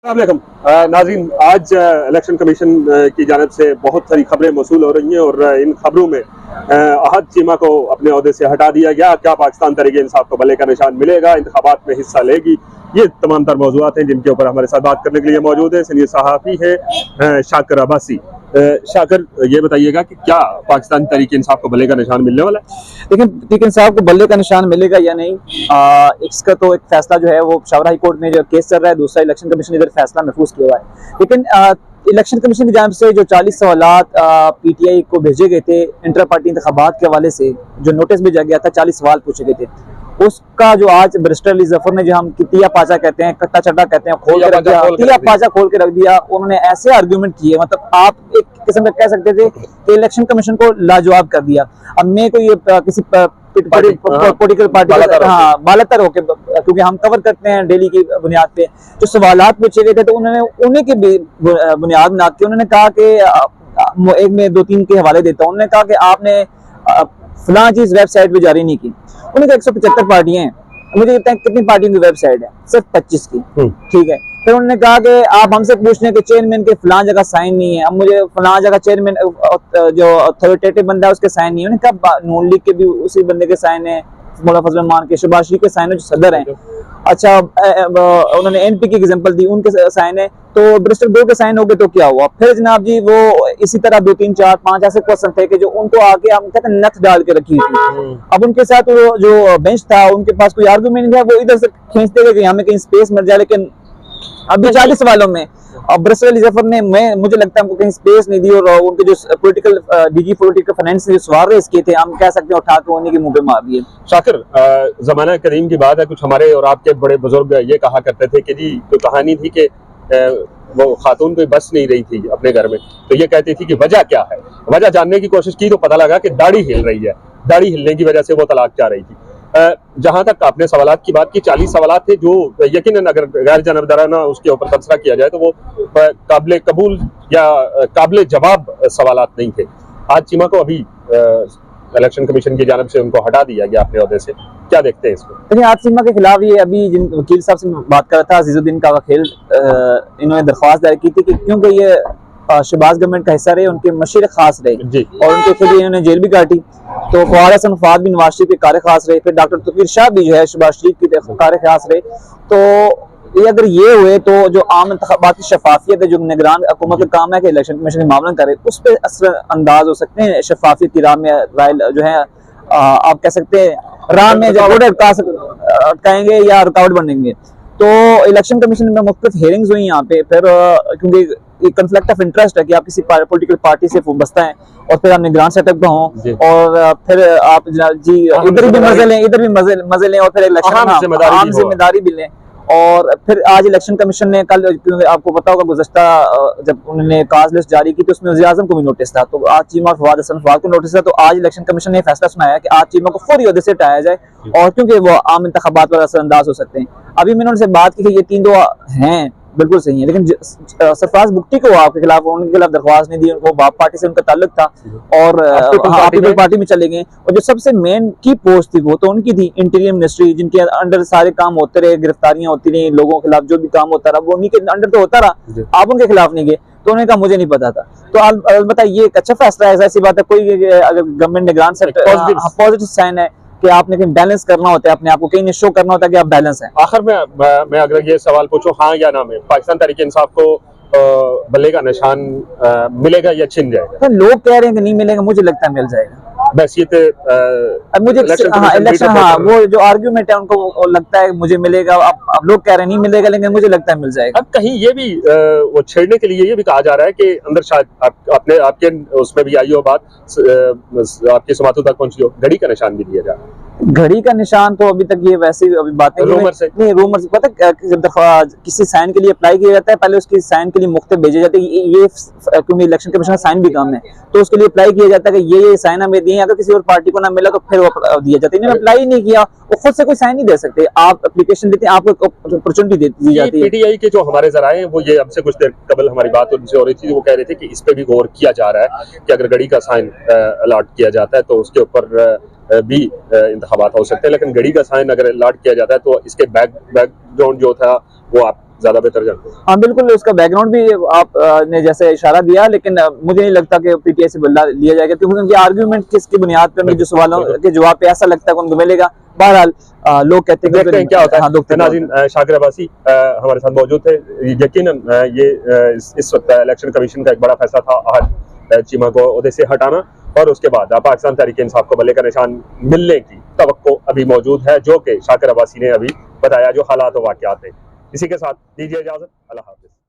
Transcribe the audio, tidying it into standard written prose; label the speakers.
Speaker 1: अस्सलाम नाज़रीन, आज इलेक्शन कमीशन की जानिब से बहुत सारी खबरें मौसूल हो रही हैं और इन खबरों में अहद चीमा को अपने ओहदे से हटा दिया गया। क्या पाकिस्तान तहरीक इंसाफ को बल्ले का निशान मिलेगा, इंतखाबात में हिस्सा लेगी? ये तमाम तर मौज़ूआत हैं जिनके ऊपर हमारे साथ बात करने के लिए मौजूद है सीनियर सहाफ़ी है शाकिर अब्बासी। शाकिर, ये बताइएगा कि क्या पाकिस्तान तहरीक इंसाफ को बल्ले का निशान मिलने वाला है?
Speaker 2: लेकिन तहरीक इंसाफ को बल्ले का निशान मिलेगा या नहीं, इसका तो एक फैसला जो है वो पेशावर हाई कोर्ट में जो केस चल रहा है, दूसरा इलेक्शन कमीशन इधर फैसला महफूज किया हुआ है। लेकिन इलेक्शन कमीशन की जानिब से जो 40 सवालात PTI को भेजे गए थे इंटर पार्टी इंतखाबात के हवाले से, जो नोटिस भेजा गया था, 40 सवाल पूछे गए थे, उसका जो आज बैरिस्टर अली जफर ने, जो हम तिया पाचा कहते हैं, कट्टा चड्डा कहते हैं, खोल के रख दिया, तिया पाचा खोल के रख दिया। उन्होंने ऐसे आर्ग्यूमेंट किए, मतलब आप एक किस्म का कह सकते थे कि इलेक्शन कमीशन को लाजवाब कर दिया। अब मैं कोई किसी पॉलिटिकल पार्टी बालातर होके, क्योंकि हम कवर करते हैं डेली की बुनियाद पे, जो सवालात पूछे गए थे तो उन्होंने उन्हीं की बुनियाद बना के उन्होंने कहा कि एक में 2-3 के हवाले देता हूँ। उन्होंने कहा कि आपने फलां चीज वेबसाइट पे जारी नहीं की। उन्होंने कहा 175 पार्टियां हैं, मुझे लगता है कितनी पार्टियों की वेबसाइट है, सिर्फ 25 की, ठीक है। फिर उन्होंने कहा कि आप हमसे पूछ रहे हैं कि चेयरमैन के फलां जगह साइन नहीं है, अब मुझे फलां जगह चेयरमैन जो अथॉरिटेटिव बंदा है उसके साइन नहीं है। उन्होंने कहा नून लीग के भी उसी बंदे के साइन है, मौला फजल रहमान के, शहबाज शरीफ के साइन है जो सदर हैं। अच्छा, उन्होंने NP की एग्जांपल दी, उनके साइन है, तो बैरिस्टर 2 के साइन हो गए तो क्या हुआ? फिर जनाब जी वो इसी तरह 2, 3, 4, 5 ऐसे क्वेश्चन थे कि जो उनको आके हम कहते हैं नथ डाल के रखी हुई थी। अब उनके साथ वो जो बेंच था, उनके पास कोई आर्गुमेंट नहीं था, वो इधर से खींचते गए कि हमें कहीं स्पेस मिल जाए। लेकिन अभी 40 सवालों में बैरिस्टर अली जफर ने, मुझे लगता है हमको कहीं स्पेस नहीं दी, और उनके जो पॉलिटिकल DG पॉलिटिकल फाइनेंस ने जो सवाल रेस किए थे, हम कह सकते हैं उठा के उन्हीं के मुंह पे मार दिए।
Speaker 1: शाकिर, जमाना करीम की बात है, कुछ हमारे और आपके बड़े बुजुर्ग ये कहा करते थे कि जी, तो कहानी थी कि वो खातून कोई बस नहीं रही थी अपने घर में, तो ये कहती थी कि वजह क्या है। वजह जानने की कोशिश की तो पता लगा कि दाढ़ी हिल रही है, दाढ़ी हिलने की वजह से वो तलाक चाह रही थी। जहां तक आपने सवालात की बात की, 40 सवालात थे जो यकीनन अगर गैर जानबदाराना उसके ऊपर तबसरा किया जाए तो वो काबिल कबूल या काबिल जवाब सवालात नहीं थे। आज चीमा को अभी इलेक्शन कमीशन की जानिब से उनको हटा दिया गया अपने ओहदे से, क्या देखते हैं इसको?
Speaker 2: लेकिन आज चीमा के खिलाफ ये अभी जिन वकील साहब से बात कर रहा था, अजीजुद्दीन का वकील, इन्होंने दरख्वास्त दायर की थी कि क्योंकि ये शहबाज गवर्नमेंट का हिस्सा रहे, उनके मशीर खास रहे और उनके खिलाफ इन्होंने जेल भी काटी, तो फवाद हसन फवाद भी नवाज शरीफ के कार खास रहे, फिर डॉक्टर तकीर शाह भी जो है शहबाज शरीफ की कार खास रहे। तो ये अगर ये हुए तो जो आम इंतखाबात की शफाफियत है, जो निगरान हुकूमत का काम है कि इलेक्शन कमीशन के मामला करे, उस पर असर अंदाज हो सकते हैं। शफाफियत की राह में जो है आप कह सकते हैं राह में अटकाएंगे या रुकावट बनेंगे। तो इलेक्शन कमीशन में मुख्तलिफ हेयरिंग्स हुई यहाँ पे, फिर क्योंकि कंफ्लिक्ट ऑफ इंटरेस्ट है कि आप किसी पॉलिटिकल पार्टी से वाबस्ता हैं और फिर आप निगरान सेटअप पे हों, और फिर आप जी इधर भी मजे लें, इधर भी मजे लें, और फिर इलेक्शन आम जिम्मेदारी भी लें। और फिर आज इलेक्शन कमीशन ने कल, क्योंकि आपको पता होगा गुज़श्ता जब उन्होंने काज लिस्ट जारी की तो उसमें वज़ीर आज़म को भी नोटिस था, तो आज चीमा और फवाद हसन फवाद को नोटिस था। तो आज इलेक्शन कमीशन ने फैसला सुनाया कि आज चीमा को फौरी ओहदे से हटाया जाए, और क्योंकि वो आम इंतखाबात पर असरअंदाज हो सकते हैं। अभी मैंने उनसे बात की कि ये 3 हैं, बिल्कुल सही है, लेकिन सरफराज बुख्ती को आपके खिलाफ, उनके खिलाफ दरख्वास्त नहीं दी, उनको बाप पार्टी से उनका ताल्लुक था और पीपल पार्टी में चले गए। और जो सबसे मेन की पोस्ट थी वो तो उनकी थी, इंटीरियर मिनिस्ट्री, जिनके अंडर सारे काम होते रहे, गिरफ्तारियां होती रही, लोगों के खिलाफ जो भी काम होता रहा वो उन्हीं के अंडर तो होता रहा, आप उनके खिलाफ नहीं गए। तो उन्होंने कहा मुझे नहीं पता था। तो अलबत्ता ये एक अच्छा फैसला है, ऐसी बात है, कोई अगर गवर्नमेंट निगरान से पॉजिटिव साइन है कि आपने कहीं बैलेंस करना होता है अपने आप को, कहीं शो करना होता है कि आप बैलेंस हैं।
Speaker 1: आखिर में मैं अगर ये सवाल पूछूं, हाँ या ना में, पाकिस्तान तहरीक इंसाफ को बल्ले का निशान मिलेगा या छिन जाएगा?
Speaker 2: तो लोग कह रहे हैं कि नहीं मिलेगा, मुझे लगता है मिल जाएगा।
Speaker 1: बहसीत
Speaker 2: मुझे इलेक्शन वो जो आर्ग्यूमेंट है उनको लगता है मुझे मिलेगा, अब लोग कह रहे हैं नहीं मिलेगा, लेकिन मुझे लगता है मिल जाएगा।
Speaker 1: अब कहीं ये भी वो छेड़ने के लिए ये भी कहा जा रहा है कि अंदर शायद आपने आपके उसमें भी आई हो बात, आपके समातों तक पहुंची हो, घड़ी का निशान भी दिया जा रहा है।
Speaker 2: घड़ी का निशान तो अभी तक ये वैसे अभी बातें
Speaker 1: रूमर से
Speaker 2: नहीं, रूमर से पता जब दफा किसी साइन के लिए अप्लाई किया जाता है, पहले उसकी साइन के लिए मुख्तलिफ भेजे जाते हैं। ये क्योंकि इलेक्शन कमीशन का साइन भी काम है, तो उसके लिए अप्लाई किया जाता है कि ये साइन हमें दिए, अगर किसी और पार्टी को ना मिला तो फिर वो दिया जाता है। इन्होंने अप्लाई नहीं किया, वो खुद से कोई साइन नहीं दे सकते, आप एप्लीकेशन देते हैं, आपको अपॉर्चुनिटी दी जाती है।
Speaker 1: PTI के जो हमारे जराए हैं वो ये हमसे कुछ देर कबल हमारी बात उनसे हो रही थी, वो कह रहे थे कि इस पे भी गौर किया जा रहा है कि अगर घड़ी का साइन अलॉट किया जाता है तो उसके ऊपर भी इंतखाबात हो सकते हैं, लेकिन घड़ी का साइन अगर अलॉट किया जाता है तो इसके बैकग्राउंड जो था वो आप ज्यादा बेहतर जानते हैं।
Speaker 2: हाँ बिल्कुल, उसका बैकग्राउंड भी आप ने जैसे इशारा दिया, लेकिन मुझे नहीं लगता कि पीटीआई से बदला लिया जाएगा, क्योंकि उनकी आर्गुमेंट किसकी बुनियाद पर, उनके जो सवालों के जवाब पे ऐसा लगता है कि उनको मिलेगा। बहरहाल लोग कहते हैं
Speaker 1: देखते हैं क्या होता है।
Speaker 2: हाँ,
Speaker 1: नाज़रीन, शाकिर अब्बासी हमारे साथ मौजूद थे। यकीनन ये इस वक्त इलेक्शन कमीशन का एक बड़ा फैसला था आहद चीमा को ओहदे से हटाना, और उसके बाद पाकिस्तान तहरीक इंसाफ को बल्ले का निशान मिलने की तवक्को अभी मौजूद है, जो कि शाकिर अब्बासी ने अभी बताया जो हालात और वाक़यात हैं। इसी के साथ दीजिए इजाज़त, अल्लाह हाफ़िज़।